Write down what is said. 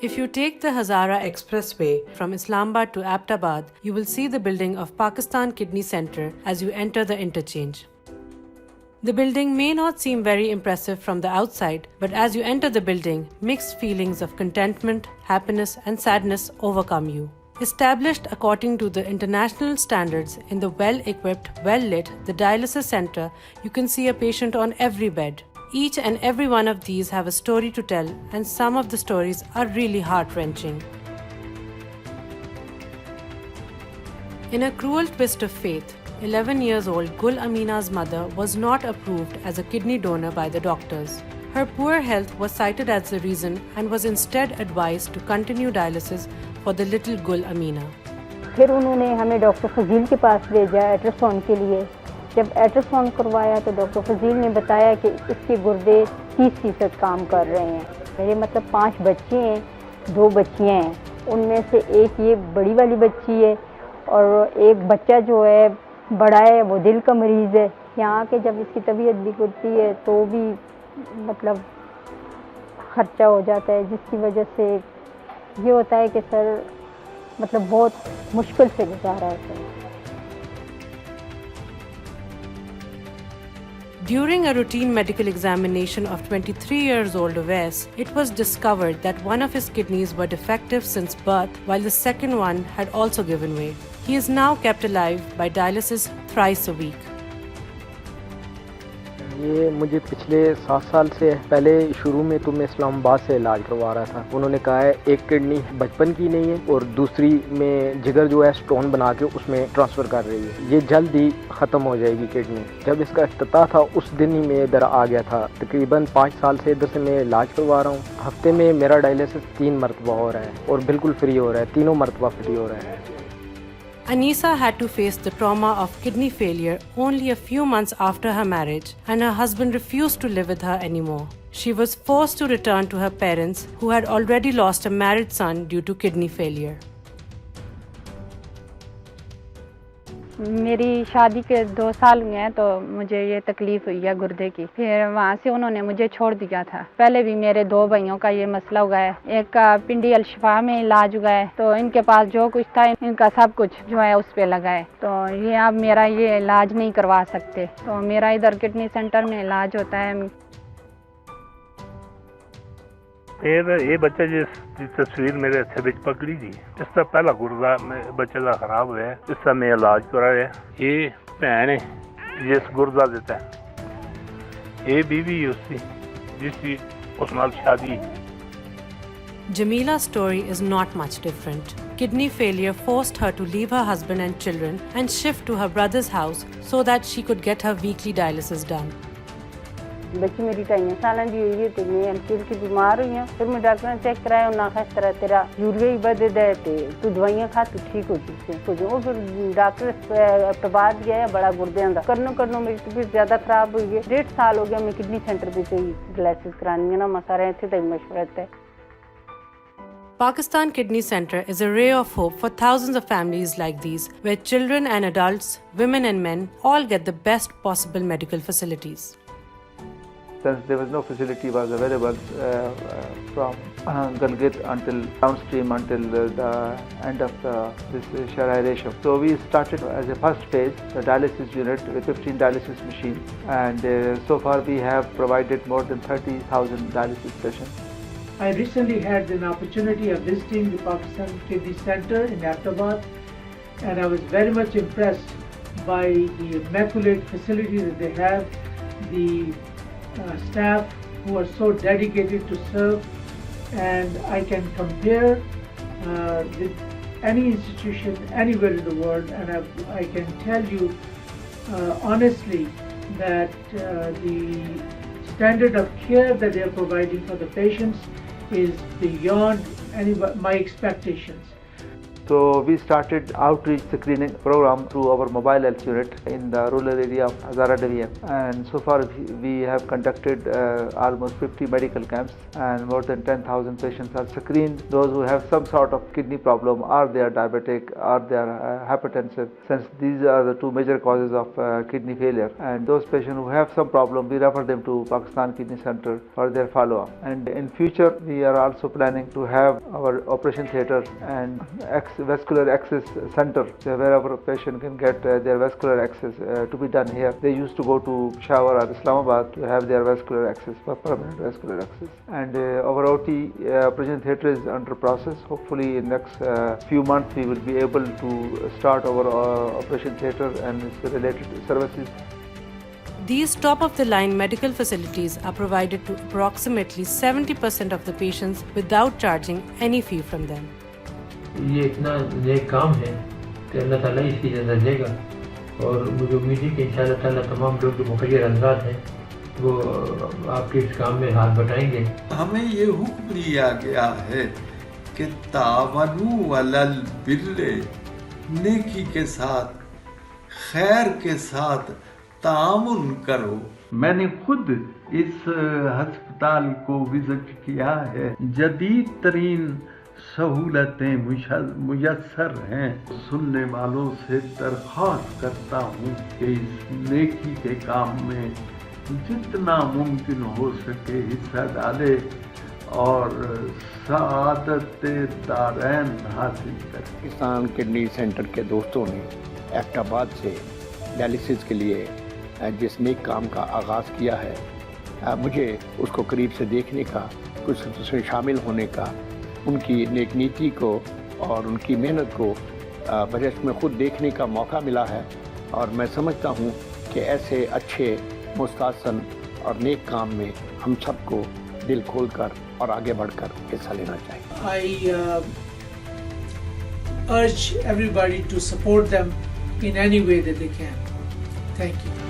If you take the Hazara Expressway from Islamabad to Aptabad, you will see the building of Pakistan Kidney Centre as you enter the interchange. The building may not seem very impressive from the outside, but as you enter the building, mixed feelings of contentment, happiness, and sadness overcome you. Established according to the international standards in the well-equipped, well-lit, the dialysis center, you can see a patient on every bed. Each and every one of these have a story to tell, and some of the stories are really heart-wrenching. In a cruel twist of fate, 11 years old Gul Amina's mother was not approved as a kidney donor by the doctors. Her poor health was cited as the reason and was instead advised to continue dialysis for the little Gul Amina. फिर उन्होंने हमें doctor Fazil के पास भेजा ultrasound के लिए। जब ultrasound करवाया तो डॉक्टर फजील ने बताया कि इसके गुर्दे 30% काम कर रहे हैं। मेरे मतलब 5 बच्चे हैं, 2 बच्चियाँ हैं। उनमें से एक ये बड़ी वाली बच्ची है और एक बच्चा जो है बड़ा है, वो दिल का मरीज़ है। यहाँ के जब इसकी तबीयत बिगड़ती है तो भी मतलब खर्चा हो जाता है, जिसकी वजह से ये होता है कि सर मतलब बहुत मुश्किल से गुजारा है sir. During a routine medical examination of 23 years old Awais, it was discovered that one of his kidneys were defective since birth, while the second one had also given way. He is now kept alive by dialysis thrice a week. ये मुझे पिछले 7 साल से पहले शुरू में तो मैं इस्लामाबाद से इलाज करवा रहा था। उन्होंने कहा है एक किडनी बचपन की नहीं है और दूसरी में जिगर जो है स्टोन बना के उसमें ट्रांसफ़र कर रही है, ये जल्द ही ख़त्म हो जाएगी किडनी। जब इसका इफ्तिताह था उस दिन ही मैं इधर आ गया था। तकरीबन 5 साल से इधर से मैं इलाज करवा रहा हूँ। हफ्ते में मेरा डायलिसिस 3 मरतबा हो रहा है और बिल्कुल फ्री हो रहा है, 3 मरतबा फ्री हो रहा है। Anisa had to face the trauma of kidney failure only a few months after her marriage, and her husband refused to live with her anymore. She was forced to return to her parents, who had already lost a married son due to kidney failure. मेरी शादी के 2 साल हुए हैं तो मुझे ये तकलीफ़ हुई है गुर्दे की। फिर वहाँ से उन्होंने मुझे छोड़ दिया था। पहले भी मेरे 2 भाइयों का ये मसला हुआ है। एक का पिंडी अल-शिफा में इलाज हुआ है, तो इनके पास जो कुछ था इनका सब कुछ जो है उस पे लगा है। तो ये अब मेरा ये इलाज नहीं करवा सकते, तो मेरा इधर किडनी सेंटर में इलाज होता है। ये बच्चा जिस तस्वीर मेरे हथे विच पकड़ी थी, इसका पहला गुर्दा बच्चे का खराब हुआ है, इसका मैं इलाज कराया। ये भैन है जिस गुर्दा दिता है, ये बीवी उसकी जिसकी उस नाल शादी। Jamila's story is not much different. Kidney failure forced her to leave her husband and children and shift to her brother's house so that she could get her weekly dialysis done. बच्ची मेरी 2.5 साल की हुई है तो मैं हल्की बीमार हुई हूँ। फिर मैं डॉक्टर ने चेक कराया, उन्होंने कहा इस तरह तेरा यूरिया ही बढ़ है, तू दवाइयाँ खा तू ठीक हो चुकी है। फिर डॉक्टर अहमदाबाद गया है, बड़ा गुर्दे का करनो मेरी तबीयत ज़्यादा खराब हुई है। 1.5 साल हो गया मैं किडनी सेंटर पर डायलिसिस करानी है ना, मसा रहे थे तो मशवरत है। Pakistan Kidney Centre is a ray of hope for thousands of families like these, where children and adults, women and men all get the best possible medical facilities. Since there was no facility was available from Galgit until downstream until the end of this Sharai ratio. So we started as a first phase the dialysis unit with 15 dialysis machines, and so far we have provided more than 30,000 dialysis patients. I recently had an opportunity of visiting the Pakistan Kidney Centre in Aptabad, and I was very much impressed by the immaculate facility that they have, the staff who are so dedicated to serve, and I can compare with any institution anywhere in the world, and I can tell you honestly that the standard of care that they are providing for the patients is beyond my expectations. So we started outreach screening program through our mobile health unit in the rural area of Hazara Division, and so far we have conducted almost 50 medical camps, and more than 10,000 patients are screened. Those who have some sort of kidney problem, or they are diabetic, or they are hypertensive, since these are the two major causes of kidney failure, and those patients who have some problem, we refer them to Pakistan Kidney Center for their follow-up. And in future we are also planning to have our operation theatre and vascular access center, wherever a patient can get their vascular access to be done here. They used to go to Peshawar or Islamabad to have their vascular access, permanent vascular access. And our OT operation theatre is under process. Hopefully in next few months we will be able to start our operation theatre and its related services. These top-of-the-line medical facilities are provided to approximately 70% of the patients without charging any fee from them. ये इतना नेक काम है कि अल्लाह ताला इसकी जज़ा देगा, और मुझे उम्मीद है कि इंशाअल्लाह ताला तमाम लोग जो मुखर्रर हज़रात हैं वो आपके इस काम में हाथ बटाएंगे। हमें ये हुक्म दिया गया है कि तावनु अलल बिर्रे, नेकी के साथ, खैर के साथ तामुन करो। मैंने खुद इस अस्पताल को विजिट किया है। जदीद तरीन सहूलतें मुयस्सर हैं। सुनने वालों से दरख्वास्त करता हूँ कि इस नेकी के काम में जितना मुमकिन हो सके हिस्सा डाले और सआदत दारैन हासिल करें। पाकिस्तान किडनी सेंटर के दोस्तों ने एबटाबाद से डायलिसिस के लिए जिस नेक काम का आगाज़ किया है, मुझे उसको करीब से देखने का, कुछ उसमें शामिल होने का, उनकी नेक नीति को और उनकी मेहनत को बजट में ख़ुद देखने का मौका मिला है, और मैं समझता हूँ कि ऐसे अच्छे मुस्तहसन और नेक काम में हम सबको दिल खोलकर और आगे बढ़कर हिस्सा लेना चाहिए। I urge everybody to support them in any way that they can. Thank you.